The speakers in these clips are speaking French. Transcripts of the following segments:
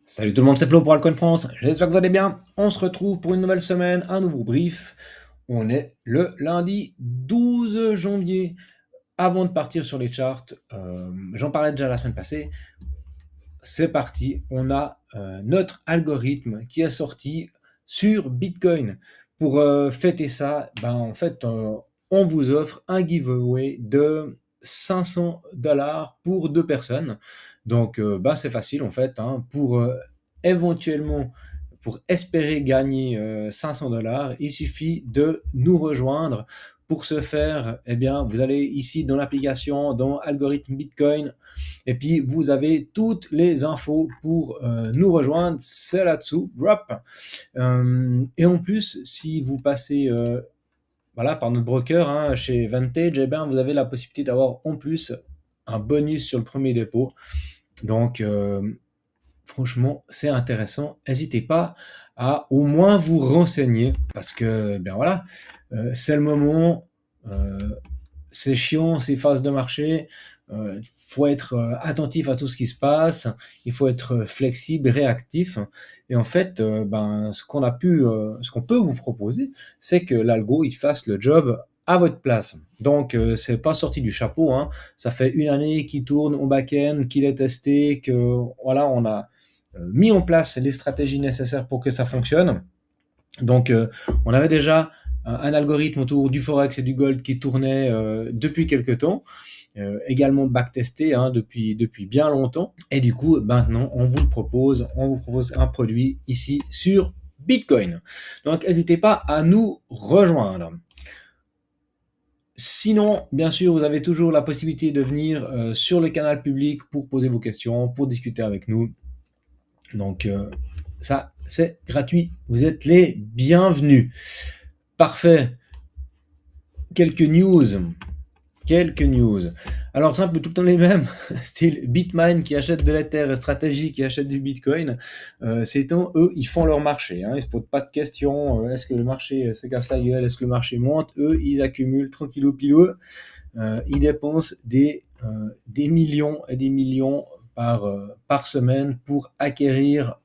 Salut tout le monde, c'est Flo pour Altcoin France, j'espère que vous allez bien. On se retrouve pour une nouvelle semaine, un nouveau brief. On est le lundi 12 janvier. Avant de partir sur les charts, j'en parlais déjà la semaine passée, c'est parti, on a notre algorithme qui est sorti sur Bitcoin. Pour fêter ça, en fait, on vous offre un giveaway de 500 $ pour deux personnes. Donc, c'est facile en fait, hein, pour éventuellement, pour espérer gagner 500 $, il suffit de nous rejoindre. Pour ce faire, eh bien, vous allez ici dans l'application, dans Algorithme Bitcoin, et puis, vous avez toutes les infos pour nous rejoindre, c'est là-dessous. Et en plus, si vous passez voilà, par notre broker hein, chez Vantage, eh bien, vous avez la possibilité d'avoir en plus un bonus sur le premier dépôt. Donc, franchement, c'est intéressant. N'hésitez pas à au moins vous renseigner parce que, bien voilà, c'est le moment. C'est chiant ces phases de marché. Il faut être attentif à tout ce qui se passe. Il faut être flexible, réactif. Et en fait, ce qu'on peut vous proposer, c'est que l'algo il fasse le job à votre place. Donc, c'est pas sorti du chapeau. Hein. Ça fait une année qu'il tourne au back-end, qu'il est testé, que voilà, on a mis en place les stratégies nécessaires pour que ça fonctionne. Donc, on avait déjà un algorithme autour du forex et du gold qui tournait depuis quelques temps, également backtesté hein, depuis bien longtemps. Et du coup, maintenant, on vous propose un produit ici sur Bitcoin. Donc, n'hésitez pas à nous rejoindre. Sinon, bien sûr, vous avez toujours la possibilité de venir sur le canal public pour poser vos questions, pour discuter avec nous. Donc, ça, c'est gratuit. Vous êtes les bienvenus. Parfait. Quelques news. Alors, simple, tout le temps les mêmes. Style Bitmain qui achète de l'Ether, Stratégie qui achète du Bitcoin. Ces temps, eux, ils font leur marché. Hein. Ils se posent pas de questions. Est-ce que le marché se casse la gueule? Est-ce que le marché monte? Eux, ils accumulent tranquillou pilou. Ils dépensent des millions et des millions par semaine pour acquérir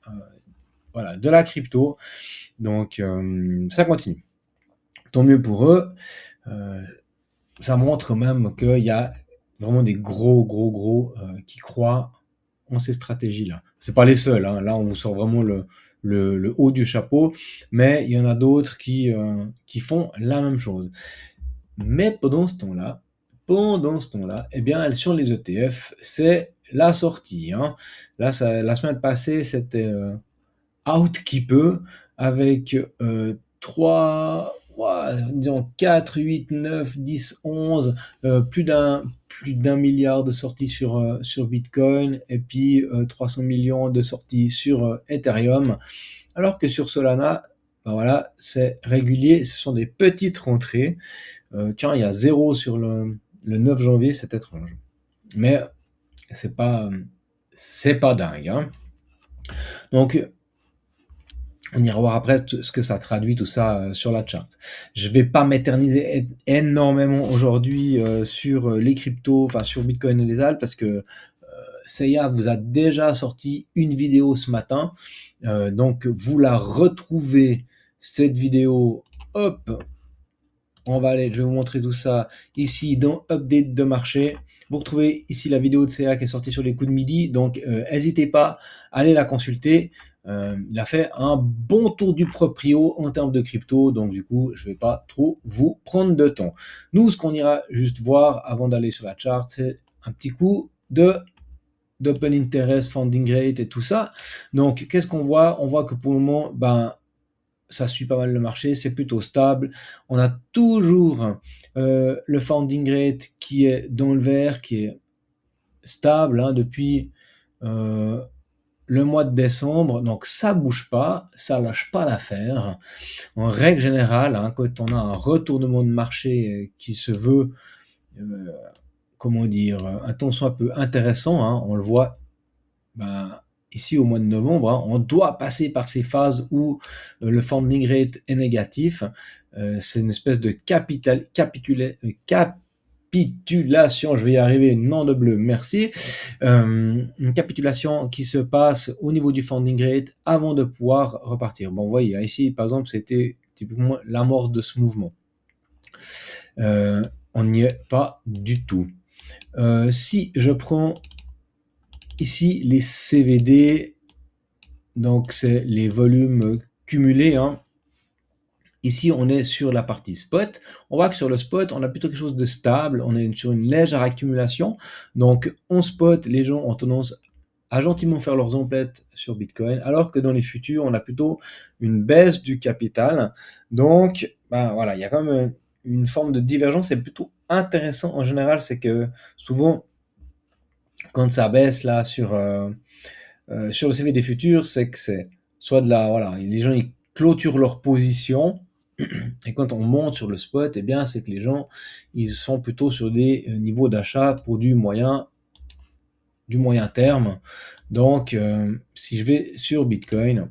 voilà, de la crypto. Donc, ça continue. Tant mieux pour eux. Ça montre même qu'il y a vraiment des gros qui croient en ces stratégies-là. C'est pas les seuls. Hein. Là, on vous sort vraiment le haut du chapeau, mais il y en a d'autres qui font la même chose. Mais pendant ce temps-là, eh bien, sur les ETF, c'est la sortie. Hein. Là, la semaine passée, c'était out qui peut, avec 3, disons 4, 8, 9, 10, 11, plus d'un milliard de sorties sur Bitcoin, et puis 300 millions de sorties sur Ethereum, alors que sur Solana, voilà, c'est régulier, ce sont des petites rentrées. Tiens, il y a 0 sur le 9 janvier, c'est étrange. Mais c'est pas dingue. Hein. Donc, on ira voir après ce que ça traduit tout ça sur la chart. Je vais pas m'éterniser énormément aujourd'hui sur les cryptos, enfin sur Bitcoin et les ALT, parce que Seiya vous a déjà sorti une vidéo ce matin. Donc vous la retrouvez, cette vidéo, hop, je vais vous montrer tout ça ici dans Update de marché. Vous retrouvez ici la vidéo de CA qui est sortie sur les coups de midi, donc n'hésitez pas à aller la consulter. Il a fait un bon tour du proprio en termes de crypto, donc du coup, je ne vais pas trop vous prendre de temps. Nous, ce qu'on ira juste voir avant d'aller sur la chart, c'est un petit coup d'open interest, funding rate et tout ça. Donc, qu'est-ce qu'on voit? On voit que pour le moment, ça suit pas mal le marché, c'est plutôt stable. On a toujours le funding rate qui est dans le vert, qui est stable hein, depuis le mois de décembre. Donc ça bouge pas, ça lâche pas l'affaire. En règle générale, hein, quand on a un retournement de marché qui se veut, comment dire, un ton soit un peu intéressant, hein, on le voit ici au mois de novembre, hein, on doit passer par ces phases où le funding rate est négatif. C'est une espèce de capitulation, je vais y arriver, nom de bleu, merci. Une capitulation qui se passe au niveau du funding rate avant de pouvoir repartir. Bon, vous voyez, ici, par exemple, c'était typiquement l'amorce de ce mouvement. On n'y est pas du tout. Si je prends ici les CVD, donc c'est les volumes cumulés, hein. Ici, on est sur la partie spot. On voit que sur le spot, on a plutôt quelque chose de stable. On est sur une légère accumulation. Donc, en spot, les gens ont tendance à gentiment faire leurs emplettes sur Bitcoin, alors que dans les futurs, on a plutôt une baisse du capital. Donc, ben voilà, il y a quand même une forme de divergence. C'est plutôt intéressant en général, c'est que souvent, quand ça baisse là sur le CV des futurs, c'est que c'est soit de la, voilà, les gens ils clôturent leur position, et quand on monte sur le spot, eh bien, c'est que les gens, ils sont plutôt sur des niveaux d'achat pour du moyen terme. Donc, si je vais sur Bitcoin,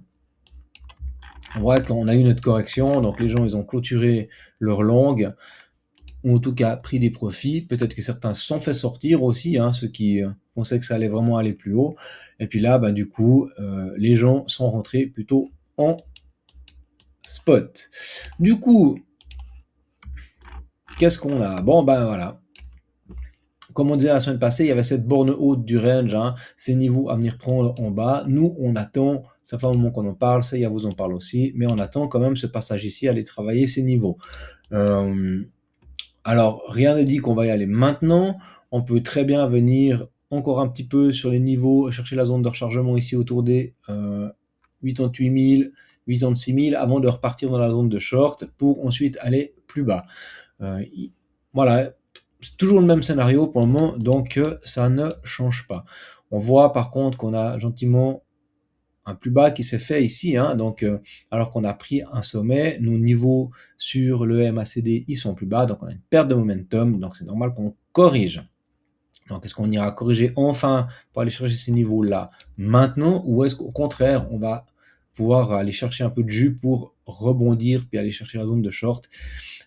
on voit qu'on a eu notre correction, donc les gens, ils ont clôturé leur longue, ou en tout cas pris des profits. Peut-être que certains se sont fait sortir aussi, hein, ceux qui pensaient que ça allait vraiment aller plus haut. Et puis là, du coup, les gens sont rentrés plutôt en spot. Du coup, qu'est-ce qu'on a? Bon, voilà. Comme on disait la semaine passée, il y avait cette borne haute du range, hein, ces niveaux à venir prendre en bas. Nous, on attend, ça fait un moment qu'on en parle, ça, il vous en parle aussi, mais on attend quand même ce passage ici, aller travailler ces niveaux. Alors, rien ne dit qu'on va y aller maintenant. On peut très bien venir encore un petit peu sur les niveaux, chercher la zone de rechargement ici autour des 88 000, 86 000, avant de repartir dans la zone de short pour ensuite aller plus bas. Voilà, c'est toujours le même scénario pour le moment, donc ça ne change pas. On voit par contre qu'on a gentiment un plus bas qui s'est fait ici, hein, donc alors qu'on a pris un sommet, nos niveaux sur le MACD ils sont plus bas, donc on a une perte de momentum, donc c'est normal qu'on corrige. Donc est-ce qu'on ira corriger enfin pour aller chercher ces niveaux-là maintenant, ou est-ce qu'au contraire on va pouvoir aller chercher un peu de jus pour rebondir puis aller chercher la zone de short?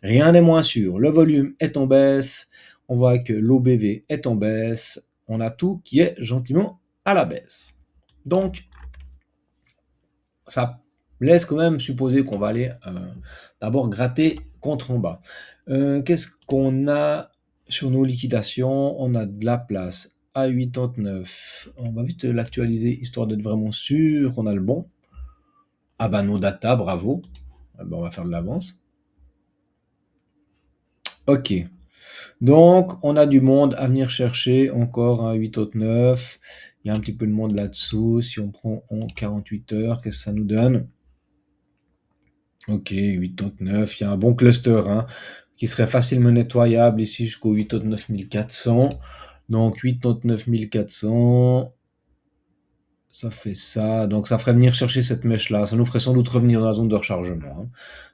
Rien n'est moins sûr. Le volume est en baisse, on voit que l'OBV est en baisse, on a tout qui est gentiment à la baisse. Donc ça laisse quand même supposer qu'on va aller d'abord gratter contre en bas. Qu'est-ce qu'on a sur nos liquidations? On a de la place à 89. On va vite l'actualiser histoire d'être vraiment sûr qu'on a le bon. Ah nos data, bravo. On va faire de l'avance. Ok. Donc, on a du monde à venir chercher encore un 889. Il y a un petit peu de monde là-dessous. Si on prend en 48 heures, qu'est-ce que ça nous donne? Ok, 889. Il y a un bon cluster hein, qui serait facilement nettoyable ici jusqu'au 889 400. Donc, 889 400. Ça fait ça. Donc, ça ferait venir chercher cette mèche-là. Ça nous ferait sans doute revenir dans la zone de rechargement. Hein.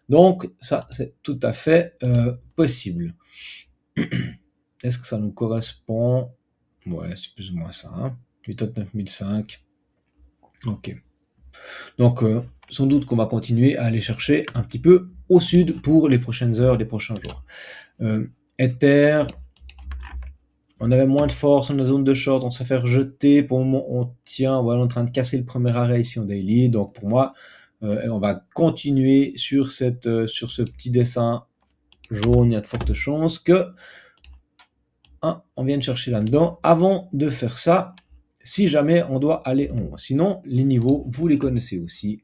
Donc, ça, c'est tout à fait possible. Est-ce que ça nous correspond? Ouais, c'est plus ou moins ça. Hein. 889 500. Ok. Donc, sans doute qu'on va continuer à aller chercher un petit peu au sud pour les prochaines heures, les prochains jours. Ether, on avait moins de force en la zone de short, on se fait rejeter. Pour le moment, on tient, voilà, on est en train de casser le premier arrêt ici en daily. Donc, pour moi, on va continuer sur ce petit dessin jaune. Il y a de fortes chances que on vienne chercher là-dedans. Avant de faire ça, si jamais on doit aller en haut. Sinon, les niveaux, vous les connaissez aussi.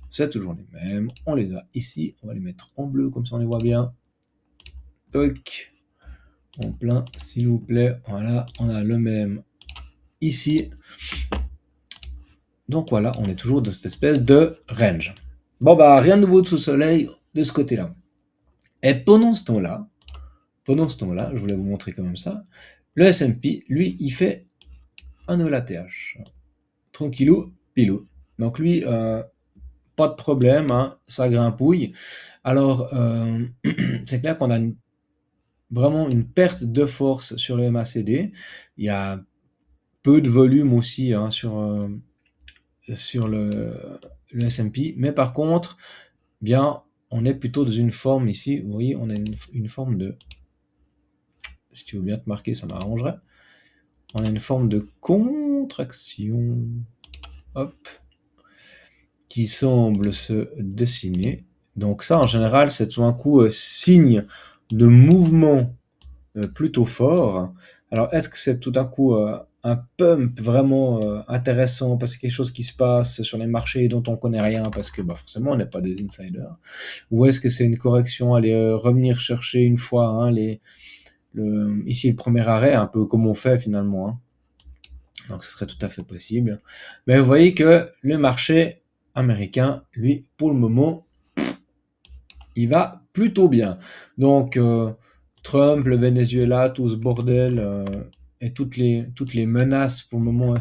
C'est toujours les mêmes. On les a ici. On va les mettre en bleu, comme ça on les voit bien. Toc. En plein, s'il vous plaît. Voilà, on a le même ici. Donc voilà, on est toujours dans cette espèce de range. Bon, rien de nouveau de ce soleil de ce côté-là. Et pendant ce temps-là, je voulais vous montrer quand même ça, le S&P, lui, il fait un ELATH. Tranquillou, pilou. Donc lui, pas de problème, hein, ça grimpouille. Alors, c'est clair qu'on a vraiment une perte de force sur le MACD. Il y a peu de volume aussi hein, sur le S&P. Mais par contre, bien, on est plutôt dans une forme ici. Vous voyez, on a une forme de si tu veux bien te marquer, ça m'arrangerait. On a une forme de contraction, hop, qui semble se dessiner. Donc ça, en général, c'est tout d'un coup signe de mouvement plutôt fort. Alors, est-ce que c'est tout d'un coup un pump vraiment intéressant parce que quelque chose qui se passe sur les marchés dont on connaît rien parce que bah, forcément on n'est pas des insiders, ou est-ce que c'est une correction, aller revenir chercher une fois hein, ici le premier arrêt, un peu comme on fait finalement. Hein. Donc ce serait tout à fait possible. Mais vous voyez que le marché américain, lui, pour le moment, il va plutôt bien. Donc Trump, le Venezuela, tout ce bordel et toutes les menaces pour le moment,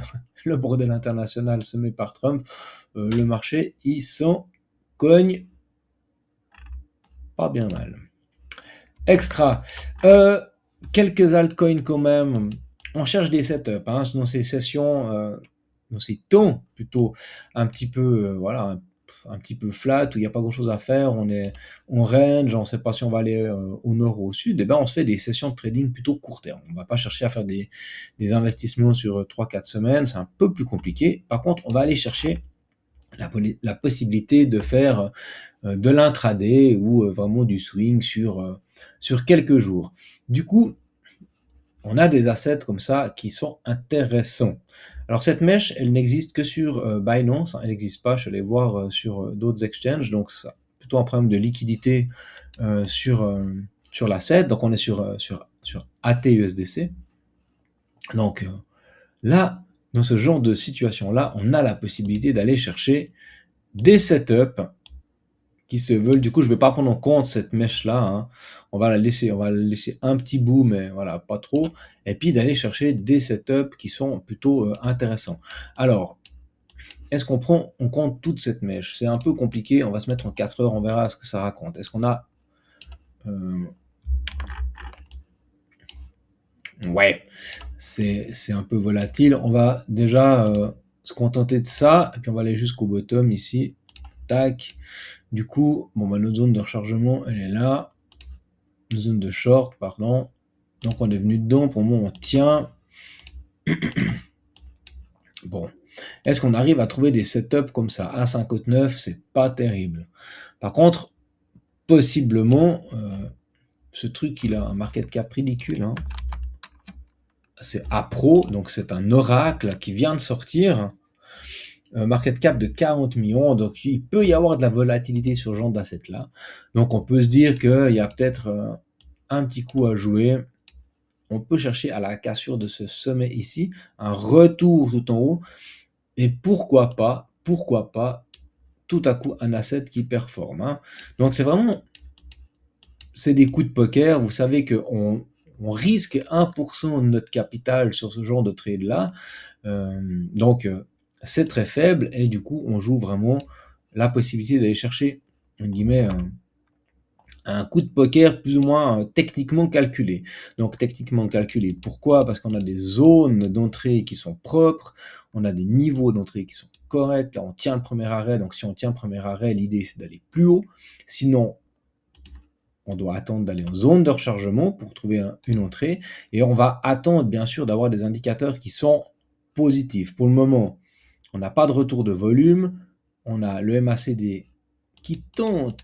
le bordel international semé par Trump, le marché, il s'en cogne pas bien mal. Extra. Quelques altcoins quand même. On cherche des setups hein, dans ces sessions, dans ces temps plutôt un petit peu, voilà, un petit peu flat où il n'y a pas grand chose à faire. On range, on ne sait pas si on va aller au nord ou au sud. Et ben on se fait des sessions de trading plutôt court terme. On ne va pas chercher à faire des investissements sur 3-4 semaines. C'est un peu plus compliqué. Par contre, on va aller chercher la possibilité de faire de l'intraday ou vraiment du swing sur quelques jours. Du coup, on a des assets comme ça qui sont intéressants. Alors cette mèche, elle n'existe que sur Binance, hein, elle n'existe pas, je suis allé voir sur d'autres exchanges, donc ça plutôt un problème de liquidité sur l'asset, donc on est sur ATUSDC. Donc là, dans ce genre de situation-là, on a la possibilité d'aller chercher des setups qui se veulent. Du coup, je ne vais pas prendre en compte cette mèche-là. Hein. On va la laisser un petit bout, mais voilà, pas trop. Et puis d'aller chercher des setups qui sont plutôt intéressants. Alors, est-ce qu'on prend en compte toute cette mèche? C'est un peu compliqué. On va se mettre en 4 heures, on verra ce que ça raconte. Est-ce qu'on a... Ouais, c'est un peu volatile. On va déjà se contenter de ça. Et puis on va aller jusqu'au bottom ici. Tac. Du coup, bon, bah, notre zone de rechargement, elle est là. Zone de short, pardon. Donc on est venu dedans, pour le moment on tient. Bon, est-ce qu'on arrive à trouver des setups comme ça? À 59, c'est pas terrible. Par contre, possiblement, ce truc il a un market cap ridicule. Hein. C'est Apro, donc c'est un oracle qui vient de sortir. Market cap de 40 millions, donc il peut y avoir de la volatilité sur ce genre d'asset là. Donc on peut se dire qu'il y a peut-être un petit coup à jouer. On peut chercher à la cassure de ce sommet ici, un retour tout en haut, et pourquoi pas, tout à coup un asset qui performe. Hein. Donc c'est vraiment, c'est des coups de poker, vous savez qu'on risque 1% de notre capital sur ce genre de trade-là, donc c'est très faible, et du coup on joue vraiment la possibilité d'aller chercher, entre guillemets, un coup de poker plus ou moins techniquement calculé. Donc techniquement calculé, pourquoi? Parce qu'on a des zones d'entrée qui sont propres, on a des niveaux d'entrée qui sont corrects. Là, on tient le premier arrêt, donc si on tient le premier arrêt, l'idée c'est d'aller plus haut. Sinon, on doit attendre d'aller en zone de rechargement pour trouver une entrée. Et on va attendre, bien sûr, d'avoir des indicateurs qui sont positifs. Pour le moment, on n'a pas de retour de volume. On a le MACD qui tente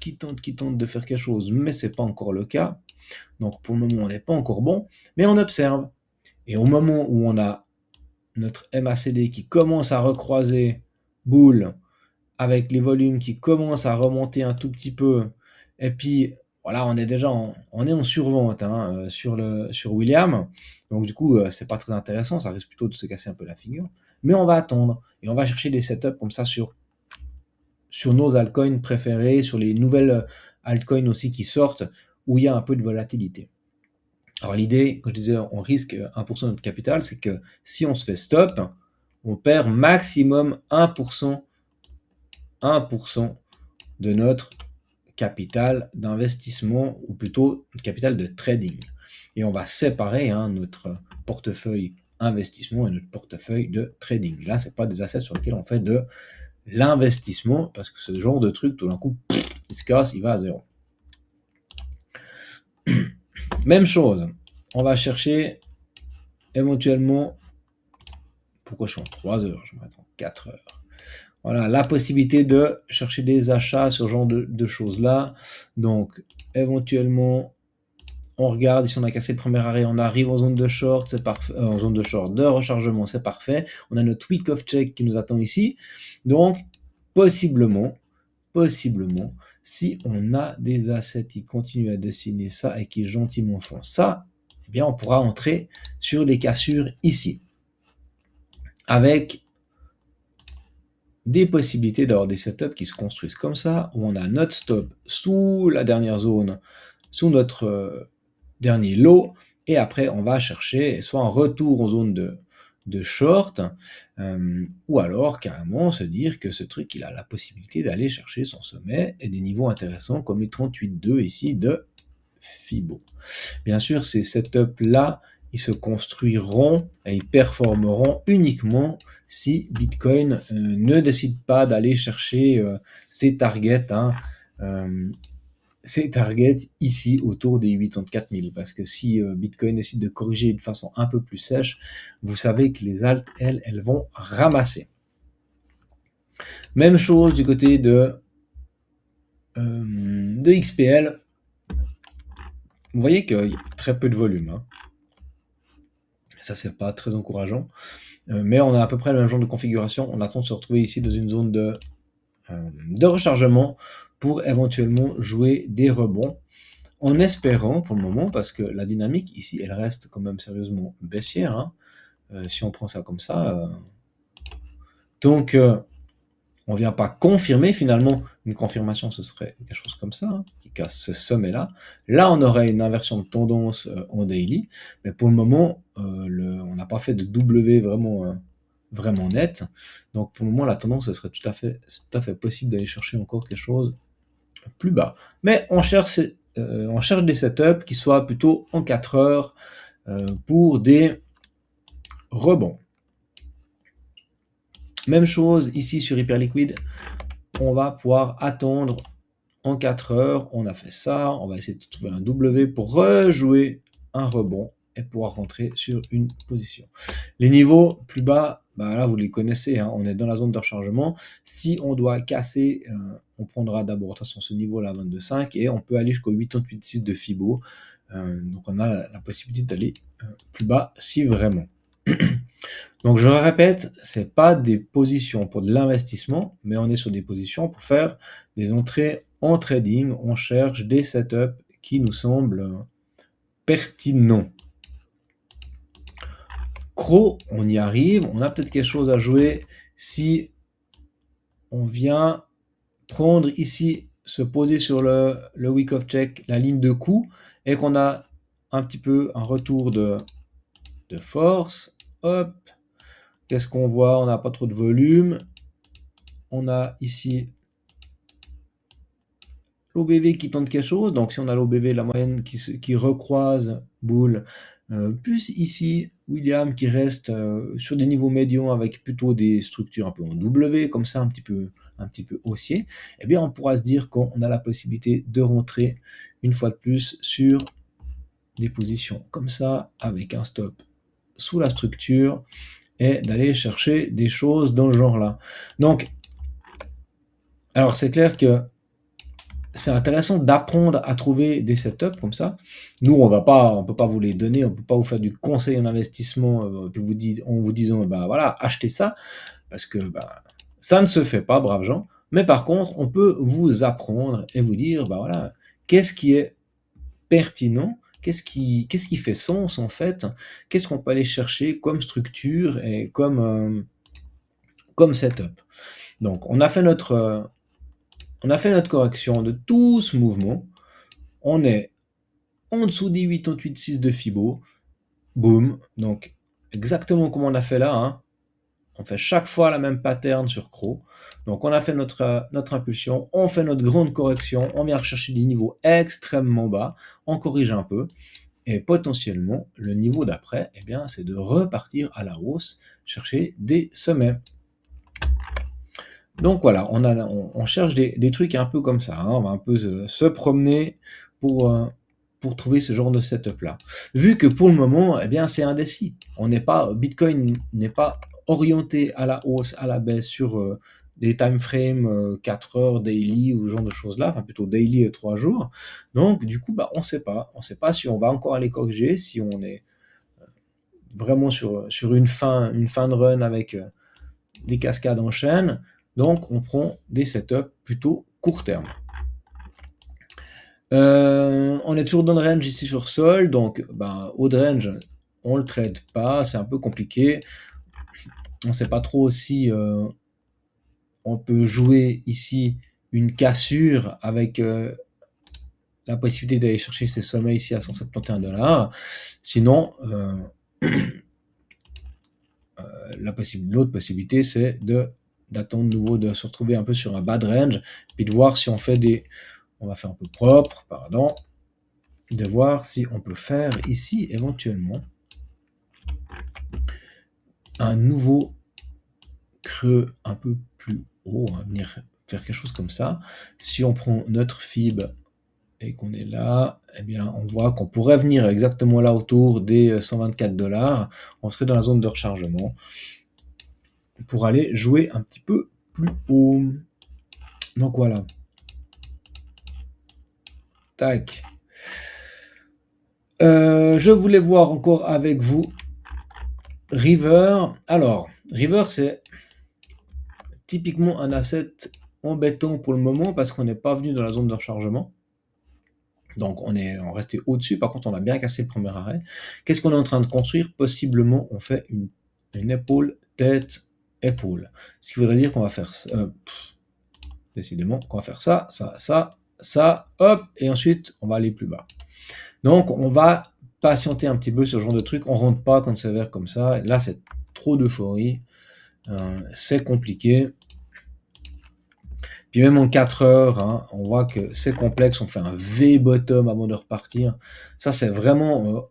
de faire quelque chose, mais c'est pas encore le cas. Donc pour le moment, on n'est pas encore bon, mais on observe. Et au moment où on a notre MACD qui commence à recroiser boule, avec les volumes qui commencent à remonter un tout petit peu, et puis voilà, on est déjà on est en survente hein, sur William. Donc du coup, c'est pas très intéressant, ça risque plutôt de se casser un peu la figure. Mais on va attendre et on va chercher des setups comme ça sur nos altcoins préférés, sur les nouvelles altcoins aussi qui sortent, où il y a un peu de volatilité. Alors l'idée, quand je disais on risque 1% de notre capital, c'est que si on se fait stop, on perd maximum 1% de notre capital d'investissement, ou plutôt notre capital de trading. Et on va séparer hein, notre portefeuille investissement et notre portefeuille de trading. Là, ce n'est pas des assets sur lesquels on fait de l'investissement, parce que ce genre de truc, tout d'un coup, il se casse, il va à zéro. Même chose, on va chercher éventuellement, pourquoi je suis en 3 heures, je vais mettre en 4 heures. Voilà, la possibilité de chercher des achats sur ce genre de choses-là. Donc, éventuellement, on regarde, si on a cassé le premier arrêt, on arrive en zone de short, c'est parfait, en zone de short, de rechargement, c'est parfait. On a notre week of check qui nous attend ici. Donc, possiblement, si on a des assets qui continuent à dessiner ça et qui gentiment font ça, eh bien, on pourra entrer sur les cassures ici. Avec des possibilités d'avoir des setups qui se construisent comme ça, où on a notre stop sous la dernière zone, sous notre dernier lot, et après on va chercher soit un retour en zone de short, ou alors carrément se dire que ce truc il a la possibilité d'aller chercher son sommet et des niveaux intéressants comme les 38,2 ici de Fibo. Bien sûr, ces setups là ils se construiront et ils performeront uniquement si Bitcoin ne décide pas d'aller chercher ses targets, ces targets ici autour des 84 000, parce que si Bitcoin décide de corriger de façon un peu plus sèche, vous savez que les alts, elles vont ramasser. Même chose du côté de XPL. Vous voyez qu'il y a très peu de volume. Hein. Ça, c'est pas très encourageant. Mais on a à peu près le même genre de configuration. On attend de se retrouver ici dans une zone de rechargement pour éventuellement jouer des rebonds. En espérant pour le moment, parce que la dynamique ici, elle reste quand même sérieusement baissière, hein, si on prend ça comme ça. Donc, on ne vient pas confirmer finalement, une confirmation ce serait quelque chose comme ça, hein, qui casse ce sommet-là. Là, on aurait une inversion de tendance en daily, mais pour le moment, on n'a pas fait de W vraiment net. Donc pour le moment, la tendance, ce serait tout à fait possible d'aller chercher encore quelque chose plus bas. Mais on cherche des setups qui soient plutôt en 4 heures pour des rebonds. Même chose ici sur Hyperliquid, on va pouvoir attendre en 4 heures. On a fait ça, on va essayer de trouver un W pour rejouer un rebond et pouvoir rentrer sur une position. Les niveaux plus bas, bah là vous les connaissez, hein, on est dans la zone de rechargement. Si on doit casser, on prendra d'abord de toute façon ce niveau-là 22,5 et on peut aller jusqu'au 88,6 de Fibo. Donc on a la possibilité d'aller plus bas si vraiment. Donc je répète, c'est pas des positions pour de l'investissement, mais on est sur des positions pour faire des entrées en trading. On cherche des setups qui nous semblent pertinents. CRO, on y arrive, on a peut-être quelque chose à jouer si on vient prendre ici, se poser sur le week of check, la ligne de coup, et qu'on a un petit peu un retour de force. Hop, qu'est-ce qu'on voit? On n'a pas trop de volume. On a ici l'OBV qui tente quelque chose. Donc si on a l'OBV, la moyenne qui recroise boule, plus ici William qui reste sur des niveaux médians avec plutôt des structures un peu en W, comme ça un petit peu haussier, eh bien on pourra se dire qu'on a la possibilité de rentrer une fois de plus sur des positions comme ça, avec un stop sous la structure, et d'aller chercher des choses dans le genre là. Donc, alors c'est clair que c'est intéressant d'apprendre à trouver des setups comme ça. Nous, on peut pas vous les donner, on peut pas vous faire du conseil en investissement en vous disant, bah voilà, achetez ça, parce que bah, ça ne se fait pas, braves gens. Mais par contre, on peut vous apprendre et vous dire, bah voilà, qu'est-ce qui est pertinent, qu'est-ce qui fait sens en fait, qu'est-ce qu'on peut aller chercher comme structure et comme setup. Donc, on a fait notre correction de tout ce mouvement. On est en dessous des 88,6 de Fibo. Boum. Donc, exactement comme on a fait là. Hein. On fait chaque fois la même pattern sur CRO. Donc, on a fait notre impulsion. On fait notre grande correction. On vient rechercher des niveaux extrêmement bas. On corrige un peu. Et potentiellement, le niveau d'après, eh bien, c'est de repartir à la hausse, chercher des sommets. Donc voilà, on cherche des trucs un peu comme ça. Hein. On va un peu se promener pour pour trouver ce genre de setup-là. Vu que pour le moment, eh bien, c'est indécis. Bitcoin n'est pas orienté à la hausse, à la baisse sur des time frames 4 heures daily ou ce genre de choses-là, enfin plutôt daily et 3 jours. Donc, du coup, on sait pas. On sait pas si on va encore aller corriger, si on est vraiment sur une fin de run avec des cascades en chaîne. Donc, on prend des setups plutôt court terme. On est toujours dans le range ici sur Sol, donc haut de range, on le trade pas, c'est un peu compliqué. On sait pas trop si on peut jouer ici une cassure avec la possibilité d'aller chercher ces sommets ici à 171 $. Sinon, l'autre possibilité, c'est d'attendre de nouveau de se retrouver un peu sur un bad range, puis de voir si on va faire un peu propre, de voir si on peut faire ici éventuellement un nouveau creux un peu plus haut, on va venir faire quelque chose comme ça. Si on prend notre FIB et qu'on est là, eh bien on voit qu'on pourrait venir exactement là autour des 124 $. On serait dans la zone de rechargement pour aller jouer un petit peu plus haut. Donc voilà. Tac. Je voulais voir encore avec vous River. Alors, River, c'est typiquement un asset embêtant pour le moment parce qu'on n'est pas venu dans la zone de rechargement. Donc on restait au-dessus. Par contre, on a bien cassé le premier arrêt. Qu'est-ce qu'on est en train de construire? Possiblement, on fait une épaule, tête, épaule. Ce qui voudrait dire qu'on va faire décidément qu'on va faire ça, hop, et ensuite on va aller plus bas. Donc on va patienter un petit peu sur ce genre de truc. On rentre pas quand c'est vert comme ça. Là, c'est trop d'euphorie. C'est compliqué. Puis même en 4 heures, on voit que c'est complexe. On fait un V-bottom avant de repartir. Ça, c'est vraiment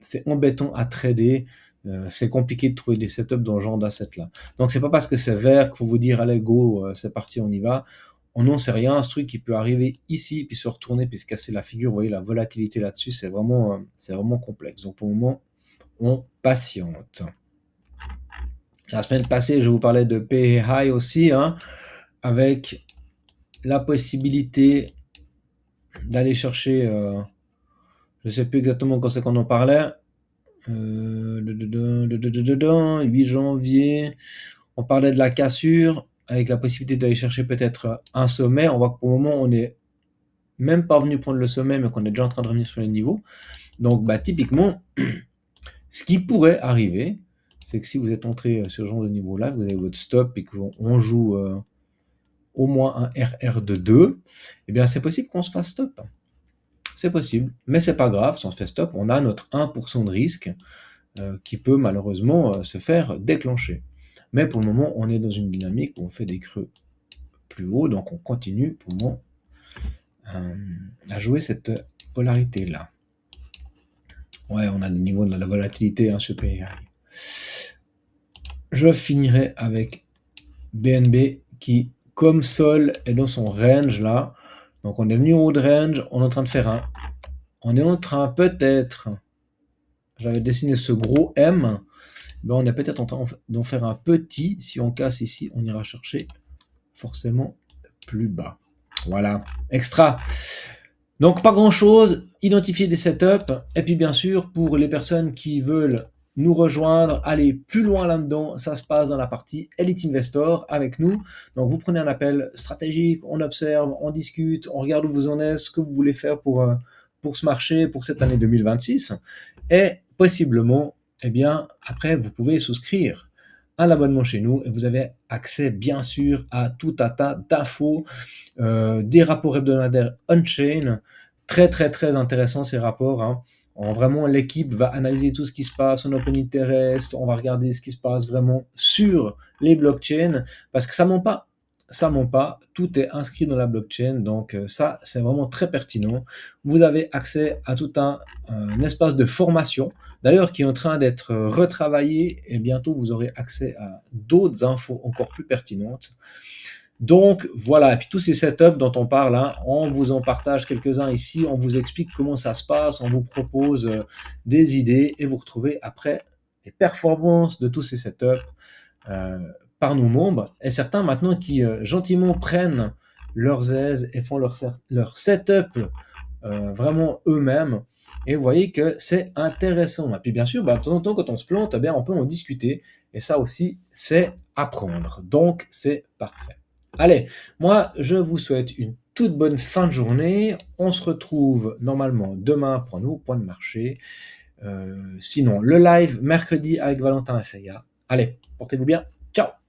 c'est embêtant à trader. C'est compliqué de trouver des setups dans ce genre d'asset-là. Donc, c'est pas parce que c'est vert qu'il faut vous dire, allez, go, c'est parti, on y va. On n'en sait rien. Ce truc qui peut arriver ici, puis se retourner, puis se casser la figure. Vous voyez, la volatilité là-dessus, c'est vraiment complexe. Donc, pour le moment, on patiente. La semaine passée, je vous parlais de pay high aussi, avec la possibilité d'aller chercher, je ne sais plus exactement quand c'est qu'on en parlait, 8 janvier, on parlait de la cassure, avec la possibilité d'aller chercher peut-être un sommet. On voit que pour le moment, on n'est même pas venu prendre le sommet, mais qu'on est déjà en train de revenir sur les niveaux. Donc, typiquement, ce qui pourrait arriver, c'est que si vous êtes entré sur ce genre de niveau-là, vous avez votre stop et qu'on joue au moins un RR de 2, eh bien c'est possible qu'on se fasse stop. C'est possible, mais c'est pas grave, si on se fait stop, on a notre 1% de risque qui peut malheureusement se faire déclencher. Mais pour le moment, on est dans une dynamique où on fait des creux plus hauts, donc on continue pour le moment à jouer cette polarité-là. Ouais, on a des niveaux de la volatilité sur PI. Je finirai avec BNB qui, comme Sol, est dans son range là. Donc on est venu au haut de range, on est en train de faire on est en train peut-être, j'avais dessiné ce gros M, on est peut-être en train d'en faire un petit. Si on casse ici, on ira chercher forcément plus bas. Voilà, extra. Donc pas grand chose, identifier des setups, et puis bien sûr pour les personnes qui veulent nous rejoindre, aller plus loin là-dedans, ça se passe dans la partie Elite Investor avec nous. Donc vous prenez un appel stratégique, on observe, on discute, on regarde où vous en êtes, ce que vous voulez faire pour ce marché, pour cette année 2026, et possiblement, après vous pouvez souscrire un abonnement chez nous et vous avez accès bien sûr à tout un tas d'infos, des rapports hebdomadaires on-chain, très très très intéressants ces rapports. Vraiment, l'équipe va analyser tout ce qui se passe en open interest, on va regarder ce qui se passe vraiment sur les blockchains, parce que ça ment pas, tout est inscrit dans la blockchain, donc ça c'est vraiment très pertinent. Vous avez accès à tout un espace de formation, d'ailleurs qui est en train d'être retravaillé, et bientôt vous aurez accès à d'autres infos encore plus pertinentes. Donc voilà, et puis tous ces setups dont on parle, hein, on vous en partage quelques-uns ici, on vous explique comment ça se passe, on vous propose des idées et vous retrouvez après les performances de tous ces setups euh, par nos membres et certains maintenant qui gentiment prennent leurs aises et font leur setup vraiment eux-mêmes. Et vous voyez que c'est intéressant. Et puis bien sûr, bah, de temps en temps, quand on se plante, eh bien, on peut en discuter. Et ça aussi, c'est apprendre. Donc, c'est parfait. Allez, moi, je vous souhaite une toute bonne fin de journée. On se retrouve normalement demain pour un nouveau point de marché. Sinon, le live mercredi avec Valentin Essaya. Allez, portez-vous bien. Ciao!